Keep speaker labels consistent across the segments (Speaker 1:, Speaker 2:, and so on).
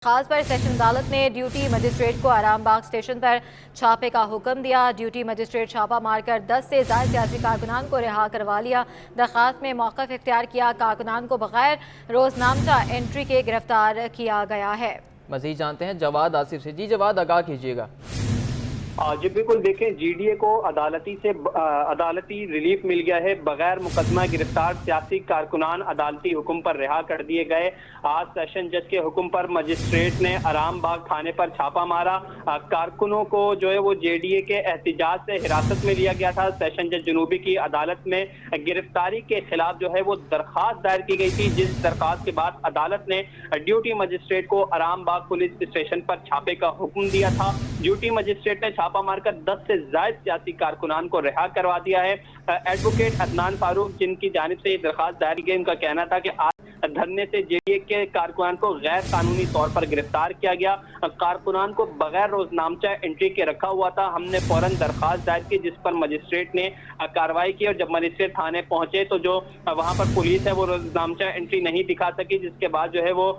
Speaker 1: خاص پر سیشن عدالت نے ڈیوٹی مجسٹریٹ کو آرام باغ اسٹیشن پر چھاپے کا حکم دیا۔ ڈیوٹی مجسٹریٹ چھاپا مار کر 10 سے زائد سیاسی کارکنان کو رہا کروا لیا۔ درخواست میں موقف اختیار کیا کارکنان کو بغیر روزنامچہ انٹری کے گرفتار کیا گیا ہے۔
Speaker 2: مزید جانتے ہیں جواد آصف سے۔ جی جواد، آگاہ کیجیے گا۔
Speaker 3: جی بالکل، دیکھیں جی ڈی اے کو عدالتی ریلیف مل گیا ہے۔ بغیر مقدمہ گرفتار سیاسی کارکنان عدالتی حکم پر رہا کر دیے گئے۔ آج سیشن جج کے حکم پر مجسٹریٹ نے آرام باغ تھانے پر چھاپا مارا۔ کارکنوں کو جو ہے وہ جے ڈی اے کے احتجاج سے حراست میں لیا گیا تھا۔ سیشن جج جنوبی کی عدالت میں گرفتاری کے خلاف جو ہے وہ درخواست دائر کی گئی تھی، جس درخواست کے بعد عدالت نے ڈیوٹی مجسٹریٹ کو آرام باغ پولیس اسٹیشن پر چھاپے کا حکم دیا تھا۔ ڈیوٹی مجسٹریٹ نے چھاپا مار کر 10 سے زائد سیاسی کارکنان کو رہا کروا دیا ہے۔ ایڈوکیٹ عدنان فاروق، جن کی جانب سے یہ درخواست دائر کی گئی، ان کا کہنا تھا کہ آج دھرنے سے جے ڈی اے کے کارکنان کو غیر قانونی طور پر گرفتار کیا گیا۔ کارکنان کو بغیر روزنامچہ انٹری کے رکھا ہوا تھا۔ ہم نے فوراً درخواست دائر کی، جس پر مجسٹریٹ نے کارروائی کی، اور جب مجسٹریٹ تھانے پہنچے تو جو وہاں پر پولیس ہے وہ روزنامچہ انٹری نہیں دکھا سکی، جس کے بعد جو ہے وہ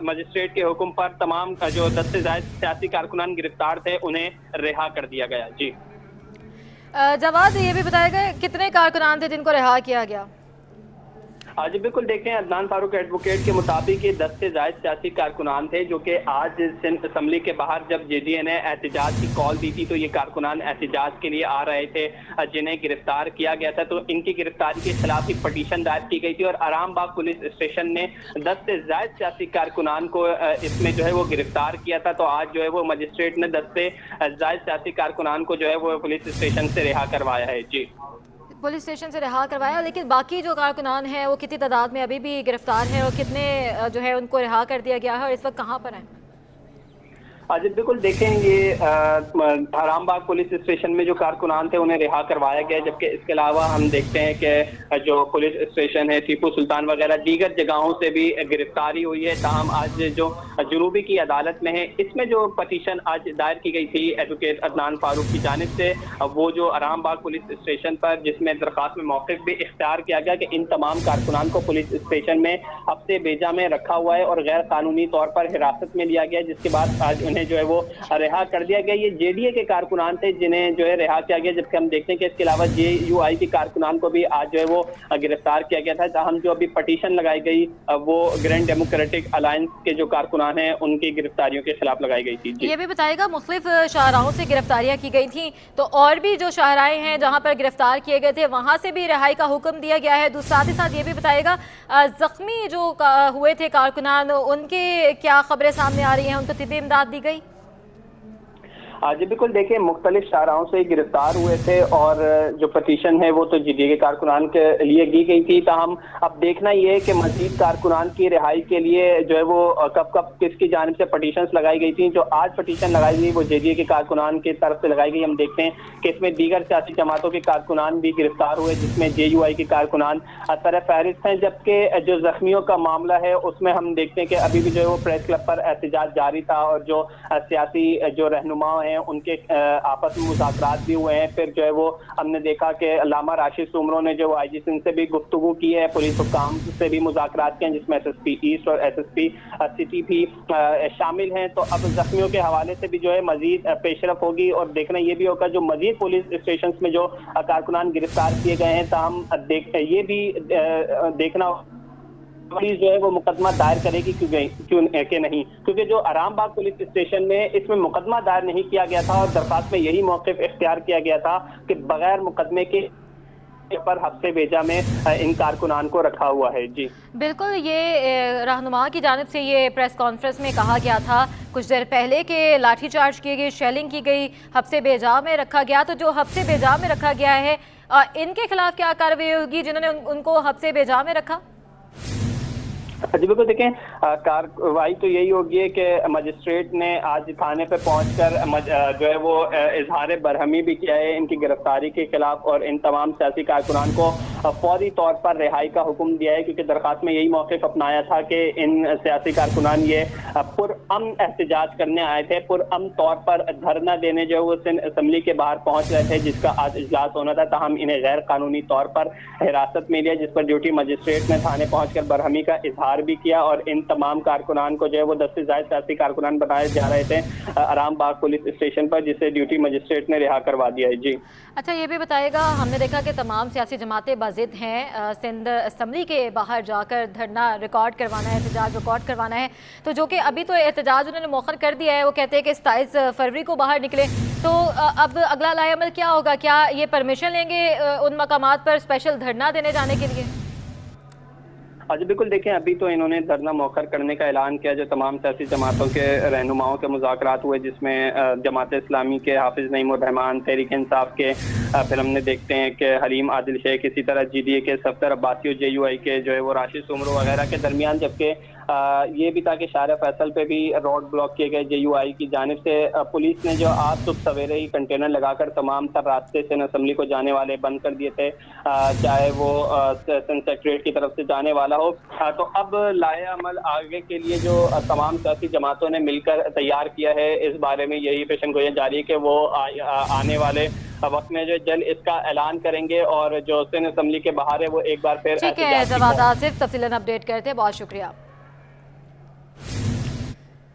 Speaker 3: مجسٹریٹ کے حکم پر تمام جو 10 سے زائد سیاسی کارکنان گرفتار تھے انہیں رہا کر دیا گیا۔ جی
Speaker 1: جواد، یہ بھی بتائے گا کتنے کارکنان تھے جن کو رہا کیا گیا؟
Speaker 3: جی بالکل، دیکھیں عدنان فاروق ایڈوکیٹ کے مطابق یہ 10 سے زائد سیاسی کارکنان تھے، جو کہ آج سندھ اسمبلی کے باہر جب جے ڈی اے نے احتجاج کی کال دی تھی تو یہ کارکنان احتجاج کے لیے آ رہے تھے، جنہیں گرفتار کیا گیا تھا۔ تو ان کی گرفتاری کے خلاف ایک پٹیشن دائر کی گئی تھی، اور آرام باغ پولیس اسٹیشن نے 10 سے زائد سیاسی کارکنان کو اس میں جو ہے وہ گرفتار کیا تھا۔ تو آج جو ہے وہ مجسٹریٹ نے 10 سے زائد سیاسی کارکنان کو جو ہے وہ پولیس اسٹیشن سے رہا کروایا ہے۔ جی
Speaker 1: پولیس اسٹیشن سے رہا کروایا، لیکن باقی جو کارکنان ہیں وہ کتنی تعداد میں ابھی بھی گرفتار ہیں، اور کتنے جو ہے ان کو رہا کر دیا گیا ہے، اور اس وقت کہاں پر ہیں؟
Speaker 3: جی بالکل، دیکھیں یہ آرام باغ پولیس اسٹیشن میں جو کارکنان تھے انہیں رہا کروایا گیا، جبکہ اس کے علاوہ ہم دیکھتے ہیں کہ جو پولیس اسٹیشن ہے ٹیپو سلطان وغیرہ دیگر جگہوں سے بھی گرفتاری ہوئی ہے۔ تاہم آج جو جنوبی کی عدالت میں ہے، اس میں جو پٹیشن آج دائر کی گئی تھی ایڈوکیٹ عدنان فاروق کی جانب سے، وہ جو آرام باغ پولیس اسٹیشن پر جس میں درخواست میں موقف بھی اختیار کیا گیا کہ ان تمام کارکنان کو پولیس اسٹیشن میں ہفتے بیجا میں رکھا ہوا ہے اور غیر قانونی طور پر حراست میں لیا گیا، جس کے بعد آج انہیں جو ہے وہ رہا کر دیا گیا۔ یہ جے ڈی اے کے کارکنان تھے جنہیں جو ہے رہا کیا گیا، جبکہ ہم دیکھتے ہیں کہ اس کے علاوہ جے یو آئی کے کارکنان کو بھی آج جو ہے وہ گرفتار کیا گیا تھا۔ تاہم جو ابھی پٹیشن لگائی گئی وہ گرینڈ ڈیموکریٹک الائنس کے جو کارکنان ہیں ان کی گرفتاریوں کے خلاف لگائی گئی تھی۔
Speaker 1: یہ بھی بتائے گا، مختلف شاہراہوں سے گرفتاریاں کی گئی تھیں، تو اور بھی جو شاہراہیں ہیں جہاں پر گرفتار کیے گئے تھے وہاں سے بھی رہائی کا حکم دیا گیا ہے؟ ساتھ ہی ساتھ یہ بھی بتائے گا زخمی جو ہوئے تھے کارکنان، ان کے کیا خبریں سامنے آ رہی ہیں؟ ان کو طبی امداد دی گئی؟
Speaker 3: جی بالکل، دیکھیں مختلف شاہراہوں سے گرفتار ہوئے تھے، اور جو پٹیشن ہے وہ تو جے ڈی اے کے کارکنان کے لیے دی گئی تھی۔ تاہم اب دیکھنا یہ ہے کہ مزید کارکنان کی رہائی کے لیے جو ہے وہ کب کس کی جانب سے پٹیشنز لگائی گئی تھیں۔ جو آج پٹیشن لگائی گئی وہ جے ڈی اے کے کارکنان کی طرف سے لگائی گئی۔ ہم دیکھتے ہیں کہ اس میں دیگر سیاسی جماعتوں کے کارکنان بھی گرفتار ہوئے، جس میں جے یو آئی کے کارکنان سر فہرست ہیں، جبکہ جو زخمیوں کا معاملہ ہے اس میں ہم دیکھتے ہیں کہ ابھی بھی جو ہے وہ پریس کلب پر احتجاج جاری تھا، اور جو سیاسی جو رہنما ہیں ان کے آپس میں مذاکرات بھی ہوئے ہیں۔ پھر جو ہے وہ ہم نے دیکھا کہ علامہ راشد سومرو نے جو آئی جی سندھ سے بھی گفتگو کی ہے، پولیس حکام سے بھی مذاکرات کیے ہیں، جس میں ایس ایس پی ایسٹ اور ایس ایس پی سٹی بھی شامل ہیں۔ تو اب زخمیوں کے حوالے سے بھی جو ہے مزید پیش رفت ہوگی، اور دیکھنا یہ بھی ہوگا جو مزید پولیس اسٹیشنز میں جو کارکنان گرفتار کیے گئے ہیں، تاہم یہ بھی دیکھنا پولیس جو ہے وہ مقدمہ دائر کرے گی کہ نہیں، کیونکہ جو آرام باغ پولیس اسٹیشن میں اس میں مقدمہ دائر نہیں کیا گیا تھا، اور درخواست میں یہی موقف اختیار کیا گیا تھا کہ بغیر مقدمے کے پر ہفتے بیجا میں ان کارکنان کو رکھا ہوا ہے۔ جی
Speaker 1: بالکل، یہ رہنما کی جانب سے یہ پریس کانفرنس میں کہا گیا تھا کچھ دیر پہلے کہ لاٹھی چارج کی گئی، شیلنگ کی گئی، حبس بیجا میں رکھا گیا۔ تو جو حبس بیجا میں رکھا گیا ہے ان کے خلاف کیا کارروائی ہوگی جنہوں نے ان کو حبس بیجا میں رکھا؟
Speaker 3: جی بالکل، دیکھیں کارروائی تو یہی ہوگی کہ مجسٹریٹ نے آج تھانے پہ پہنچ کر جو ہے وہ اظہار برہمی بھی کیا ہے ان کی گرفتاری کے خلاف، اور ان تمام سیاسی کارکنان کو फौरी तौर पर रिहाई का हुक्म दिया है, क्योंकि दरखास्त में यही मौक़िफ़ अपनाया था कि इन सियासी कारकुनान ये पुरअमन एहतजाज करने आए थे, पुरअमन तौर पर धरना देने जो वो असम्बली के बाहर पहुंच रहे थे, जिसका आज इजलास होना था। ताहम इन्हें गैर कानूनी तौर पर हिरासत में लिया, जिस पर ड्यूटी मजिस्ट्रेट ने थाने पहुंचकर बरहमी का इजहार भी किया और इन तमाम कारकुनान को जो है वो 10 से ज़ायद सियासी कारकुनान बताए जा रहे थे आराम बाग पुलिस स्टेशन पर, जिसे ड्यूटी मजिस्ट्रेट ने रिहा करवा दिया है। जी
Speaker 1: अच्छा, ये भी बताइएगा, हमने देखा कि तमाम सियासी जमातें बाज़िद हैं सिंध असम्बली के बाहर जाकर धरना रिकॉर्ड करवाना है, एहतजाज रिकॉर्ड करवाना है, तो जो कि अभी तो एहतजाज उन्होंने मौखर कर दिया है। वो कहते हैं कि 27 फरवरी को बाहर निकले, तो अब अगला लाएअमल क्या होगा? क्या ये परमिशन लेंगे उन मकामात पर स्पेशल धरना देने जाने के लिए?
Speaker 3: जी बिल्कुल, देखें अभी तो इन्होंने धरना मौखर करने का ऐलान किया, जो तमाम सियासी जमातों के रहनुमाओं के मुज़ाकरात हुए, जिसमें जमात इस्लामी के हाफिज़ नईमुर रहमान, तहरीक इंसाफ के फिर हमने देखते हैं कि हलीम आदिल शेख, इसी तरह GDA के सफ्तर अब्बासी और JUI के जो है वो राशिद सुमरो वगैरह के दरमियान, जबकि ये भी था कि शाहरा फैसल पे भी रोड ब्लॉक किए गए JUI की जानिब से। पुलिस ने जो आज सुबह सवेरे ही कंटेनर लगाकर तमाम तर रास्ते से असम्बली को जाने वाले बंद कर दिए थे, चाहे वो सेक्रेटरीट की तरफ से जाने वाला हो। तो अब लाए अमल आगे के लिए जो तमाम सियासी जमातों ने मिलकर तैयार किया है, इस बारे में यही पेशन गोइयां जारी है कि वो आने वाले वक्त में जो जल्द इसका ऐलान करेंगे और जो सिंध असम्बली के बाहर है वो एक बार फिर।
Speaker 1: ठीक है जवाद आसिफ, तफसीलन अपडेट करते हैं, बहुत शुक्रिया।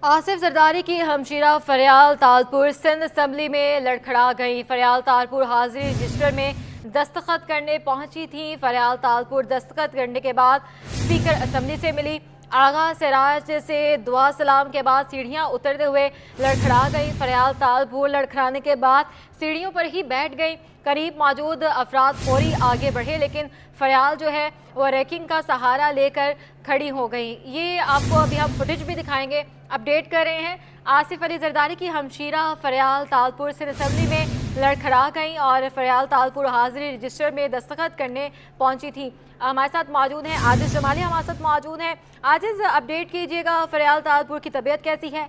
Speaker 1: आसिफ जरदारी की हमशीरा फरियाल तालपुर सिंध असम्बली में लड़खड़ा गई। फरियाल तालपुर हाजिरी रजिस्टर में दस्तखत करने पहुंची थी। फरियाल तालपुर दस्तखत करने के बाद स्पीकर असम्बली से मिली। आगा सिराज से दुआ सलाम के बाद सीढ़ियां उतरते हुए लड़खड़ा गई। फरियाल तालपुर लड़खड़ाने के बाद सीढ़ियों पर ही बैठ गई। करीब मौजूद अफराद फौरी आगे बढ़े, लेकिन फरियाल जो है वो रैकिंग का सहारा लेकर खड़ी हो गई। ये आपको अभी हम फुटेज भी दिखाएंगे, अपडेट कर रहे हैं। आसिफ अली जरदारी की हमशीरा फरियाल तालपुर सिंध असम्बली में लड़खड़ा गई और फरियाल तालपुर हाजिरी रजिस्टर में दस्तखत करने पहुंची थी। हमारे साथ मौजूद हैं आजिज़ जमाली, हमारे साथ मौजूद हैं। आजिज़, अपडेट कीजिएगा, फरियाल तालपुर की तबीयत कैसी है?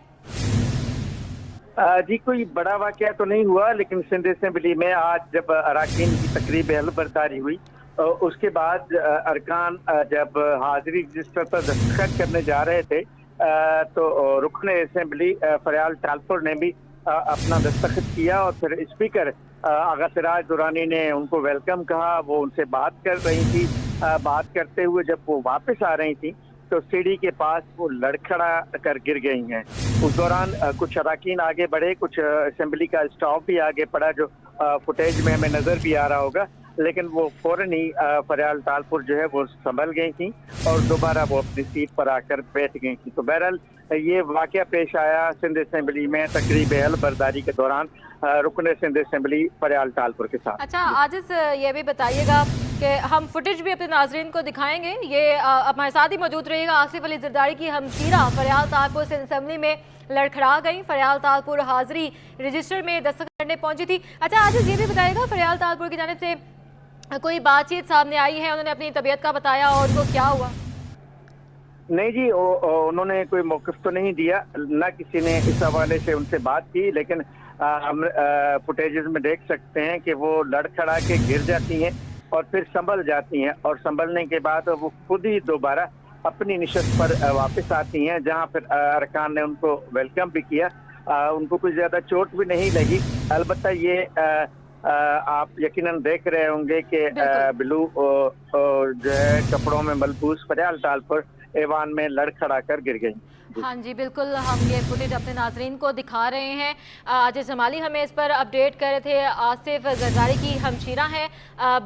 Speaker 4: जी कोई बड़ा वाक़या तो नहीं हुआ, लेकिन सिंध असम्बली में आज जब अरकान की तकरीब अहलबरदारी हुई, उसके बाद अरकान जब हाजिरी रजिस्टर पर दस्तखत करने जा रहे थे, तो रुकन असम्बली फरियाल तालपुर ने भी अपना दस्तखत किया और फिर स्पीकर आगा सिराज दुरानी ने उनको वेलकम कहा। वो उनसे बात कर रही थी। बात करते हुए जब वो वापस आ रही थी तो सीढ़ी के पास वो लड़खड़ा कर गिर गई हैं। उस दौरान कुछ अरकान आगे बढ़े, कुछ असम्बली का स्टाफ भी आगे पड़ा, जो फुटेज में हमें नजर भी आ रहा होगा, लेकिन वो फौरन ही फरियाल तालपुर जो है वो संभल गई थी और दोबारा वो अपनी सीट पर आकर बैठ गई थी। तो बहरहाल ये वाक़या पेश आया सिंध असम्बली में तकरीब अहलबरदारी के दौरान रुकन सिंध असम्बली फरियाल तालपुर के साथ।
Speaker 1: अच्छा आजिज़, ये भी बताइएगा कि हम फुटेज भी अपने नाजरीन को दिखाएंगे, ये हमारे साथ ही मौजूद रहेगा। आसिफ अली जरदारी की हमशीरा फरियाल तालपुर सिंध असम्बली में लड़खड़ा गई। फरियाल तालपुर हाजिरी रजिस्टर में दस्तखत करने पहुंची थी। अच्छा आजिज़, ये भी बताइएगा, फरियाल तालपुर की जानिब से कोई बातचीत सामने आई है? उन्होंने अपनी तबीयत का बताया और उनको क्या हुआ?
Speaker 4: नहीं जी, उन्होंने कोई मौक़िफ़ तो नहीं दिया, ना किसी ने इस हवाले से उनसे बात की, लेकिन हम फुटेजेस में देख सकते हैं कि वो लड़खड़ा के गिर जाती हैं और फिर संभल जाती हैं, और संभलने के बाद वो खुद ही दोबारा अपनी निशस्त पर वापस आती हैं, जहां फिर अरकान ने उनको वेलकम भी किया। उनको कोई ज़्यादा चोट भी नहीं लगी। अलबत्ता ये आप यकीनन देख रहे होंगे कि ब्लू जो है कपड़ों में मलबूस फरियाल तालपुर ऐवान में लड़खड़ा कर गिर गई।
Speaker 1: हाँ जी बिल्कुल, हम ये फुटेज अपने नाजरीन को दिखा रहे हैं। आजिज़ जमाली हमें इस पर अपडेट कर रहे थे। आसिफ जरदारी की हमशीरा हैं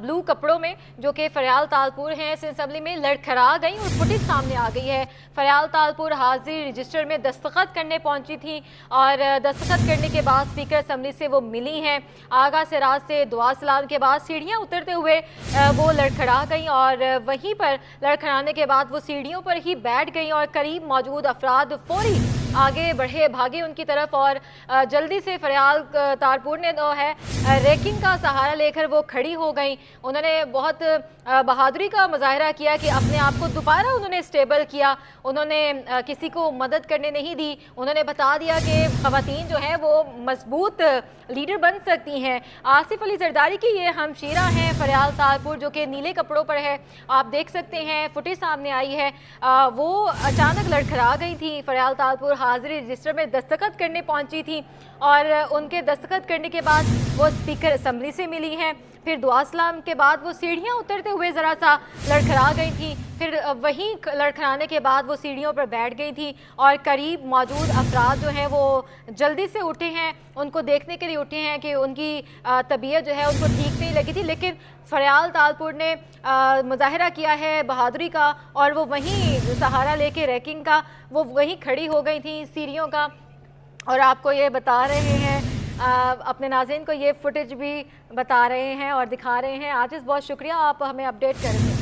Speaker 1: ब्लू कपड़ों में, जो कि फरियाल तालपुर हैं सिंध असम्बली में लड़खड़ा गई और फुटेज सामने आ गई है। फरियाल तालपुर हाजिरी रजिस्टर में दस्तखत करने पहुंची थी और दस्तखत करने के बाद स्पीकर असम्बली से वो मिली हैं। आगा सिराज से दुआ सलाम के बाद सीढ़ियाँ उतरते हुए वो लड़खड़ा गई और वहीं पर लड़खड़ाने के बाद वो सीढ़ियों पर ही बैठ गई और करीब मौजूद अफराद बाद फौरी आगे बढ़े, भागे उनकी तरफ और जल्दी से फरियाल तारपुर ने जो है रैकिंग का सहारा लेकर वो खड़ी हो गई। उन्होंने बहुत बहादुरी का मुजाहरा किया कि अपने आप को दोबारा उन्होंने स्टेबल किया। उन्होंने किसी को मदद करने नहीं दी। उन्होंने बता दिया कि ख़वातीन जो है वो मजबूत लीडर बन सकती हैं। आसिफ अली जरदारी की ये हमशीरा हैं फरियाल तारपुर, जो कि नीले कपड़ों पर है। आप देख सकते हैं, फुटेज सामने आई है। वो अचानक लड़खड़ा गई थी। फरियाल तारपुर हाजिरी रजिस्टर में दस्तखत करने पहुंची थी और उनके दस्तखत करने के बाद वो स्पीकर असम्बली से मिली हैं। फिर दुआ सलाम के बाद वो सीढ़ियाँ उतरते हुए ज़रा सा लड़खड़ा गई थी। फिर वहीं लड़खड़ाने के बाद वो सीढ़ियों पर बैठ गई थी और करीब मौजूद अफराद जो हैं वो जल्दी से उठे हैं, उनको देखने के लिए उठे हैं कि उनकी तबीयत जो है उनको ठीक नहीं लगी थी। लेकिन फरियाल तारपुर ने मुजाहरा किया है बहादुरी का और वो वहीं सहारा लेके रैकिंग का वो वहीं खड़ी हो गई थी सीढ़ियों का। और आपको ये बता रहे हैं, अपने नाज़रीन को ये फुटेज भी बता रहे हैं और दिखा रहे हैं। आजिज़ बहुत शुक्रिया, आप हमें अपडेट करेंगे।